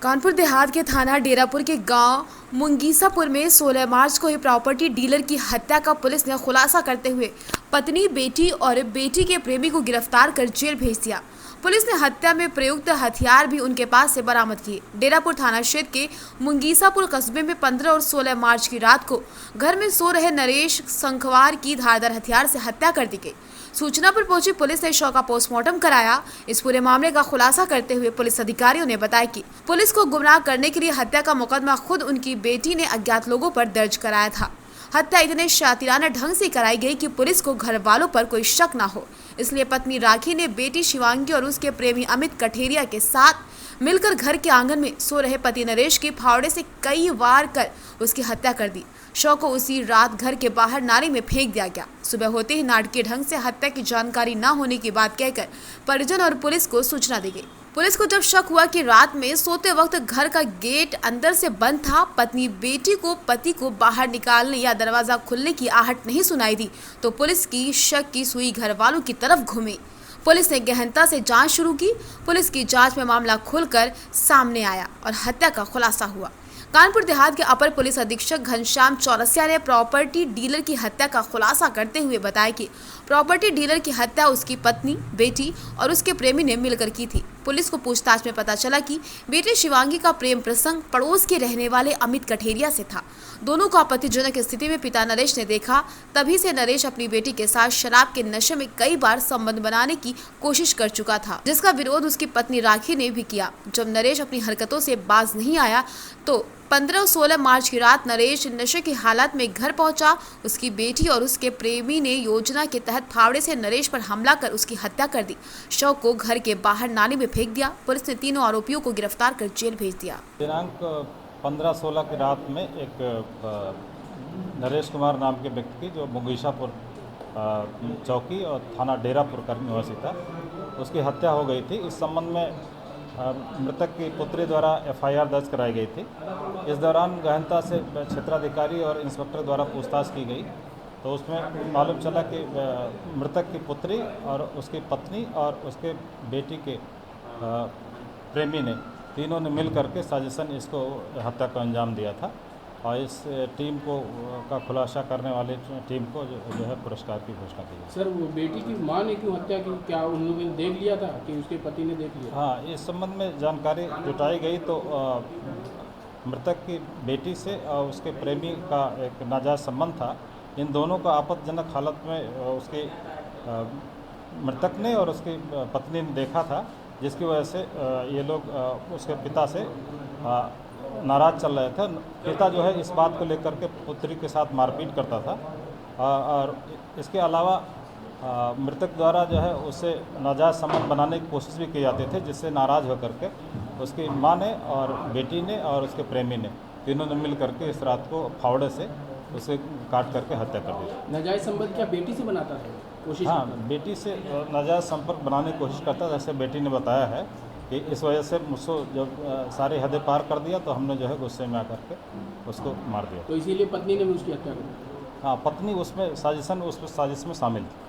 कानपुर देहात के थाना डेरापुर के गांव मुंगीसापुर में 16 मार्च को ही प्रॉपर्टी डीलर की हत्या का पुलिस ने खुलासा करते हुए पत्नी, बेटी और बेटी के प्रेमी को गिरफ्तार कर जेल भेज दिया। पुलिस ने हत्या में प्रयुक्त हथियार भी उनके पास से बरामद किए। डेरापुर थाना क्षेत्र के मुंगीसापुर कस्बे में 15 और 16 मार्च की रात को घर में सो रहे नरेश संखवार की धारदार हथियार से हत्या कर दी गई। सूचना पर पहुंची पुलिस ने शव का पोस्टमार्टम कराया। इस पूरे मामले का खुलासा करते हुए पुलिस अधिकारियों ने बताया कि पुलिस को गुमराह करने के लिए हत्या का मुकदमा खुद उनकी बेटी ने अज्ञात लोगों पर दर्ज कराया था। हत्या इतने शातिराना ढंग से कराई गई कि पुलिस को घर वालों पर कोई शक न हो, इसलिए पत्नी राखी ने बेटी शिवांगी और उसके प्रेमी अमित कठेरिया के साथ मिलकर घर के आंगन में सो रहे पति नरेश की फावड़े से कई वार कर उसकी हत्या कर दी। शव को उसी रात घर के बाहर नाली में फेंक दिया गया। सुबह होते ही नाटकीय ढंग से हत्या की जानकारी न होने की बात कहकर परिजन और पुलिस को सूचना दी गई। पुलिस को जब शक हुआ कि रात में सोते वक्त घर का गेट अंदर से बंद था, पत्नी बेटी को पति को बाहर निकालने या दरवाजा खुलने की आहट नहीं सुनाई दी, तो पुलिस की शक की सुई घर वालों की तरफ घूमी। पुलिस ने गहनता से जांच शुरू की। पुलिस की जांच में मामला खुलकर सामने आया और हत्या का खुलासा हुआ। कानपुर देहात के अपर पुलिस अधीक्षक घनश्याम चौरसिया ने प्रॉपर्टी डीलर की हत्या का खुलासा करते हुए बताया कि प्रॉपर्टी डीलर की हत्या उसकी पत्नी, बेटी और उसके प्रेमी ने मिलकर की थी। पुलिस को पूछताछ में पता चला कि बेटी शिवांगी का प्रेम प्रसंग पड़ोस के रहने वाले अमित कठेरिया से था। दोनों को आपत्तिजनक स्थिति में पिता नरेश ने देखा। तभी से नरेश अपनी बेटी के साथ शराब के नशे में कई बार संबंध बनाने की कोशिश कर चुका था, जिसका विरोध उसकी पत्नी राखी ने भी किया। जब नरेश अपनी हरकतों से बाज नहीं आया तो 15 और 16 मार्च की रात नरेश नशे की हालत में घर पहुंचा। उसकी बेटी और उसके प्रेमी ने योजना के तहत फावड़े से नरेश पर हमला कर उसकी हत्या कर दी। शव को घर के बाहर नाली में फेंक दिया। पुलिस ने तीनों आरोपियों को गिरफ्तार कर जेल भेज दिया। दिनांक 15-16 की रात में एक नरेश कुमार नाम के व्यक्ति की, जो मुंगीसापुर चौकी और थाना डेरापुर का निवासी था, उसकी हत्या हो गई थी। इस संबंध में मृतक की पुत्री द्वारा एफआईआर दर्ज कराई गई थी। इस दौरान गहनता से क्षेत्राधिकारी और इंस्पेक्टर द्वारा पूछताछ की गई, तो उसमें मालूम चला कि मृतक की पुत्री और उसकी पत्नी और उसके बेटी के प्रेमी ने, तीनों ने मिल करके साजिशन इसको हत्या को अंजाम दिया था। और इस टीम को का खुलासा करने वाले टीम को जो है पुरस्कार की घोषणा की है। सर, वो बेटी की मां ने क्यों हत्या की? क्या उन लोगों ने देख लिया था कि उसके पति ने देख लिया? हाँ, इस संबंध में जानकारी जुटाई गई तो मृतक की बेटी से और उसके प्रेमी का एक नाजायज संबंध था। इन दोनों का आपत्तिजनक हालत में उसके मृतक ने और उसकी पत्नी ने देखा था, जिसकी वजह से ये लोग उसके पिता से नाराज़ चल रहे थे। पिता जो है इस बात को लेकर के पुत्री के साथ मारपीट करता था और इसके अलावा मृतक द्वारा जो है उससे नाजायज संबंध बनाने की कोशिश भी की जाती थी, जिससे नाराज़ होकर के उसकी मां ने और बेटी ने और उसके प्रेमी ने, तीनों ने मिल करके इस रात को फावड़े से उसे काट करके हत्या कर दी। नाजायज संबंध क्या बेटी से बनाता था? कोशिश? हाँ, बेटी से नाजायज संपर्क बनाने की कोशिश करता, जैसे बेटी ने बताया है कि इस वजह से मुझसे जब सारी हदें पार कर दिया तो हमने जो है गुस्से में आकर के उसको मार दिया। तो इसीलिए पत्नी ने भी उसकी हत्या कर दी? हाँ, पत्नी उसमें साजिश में शामिल थी।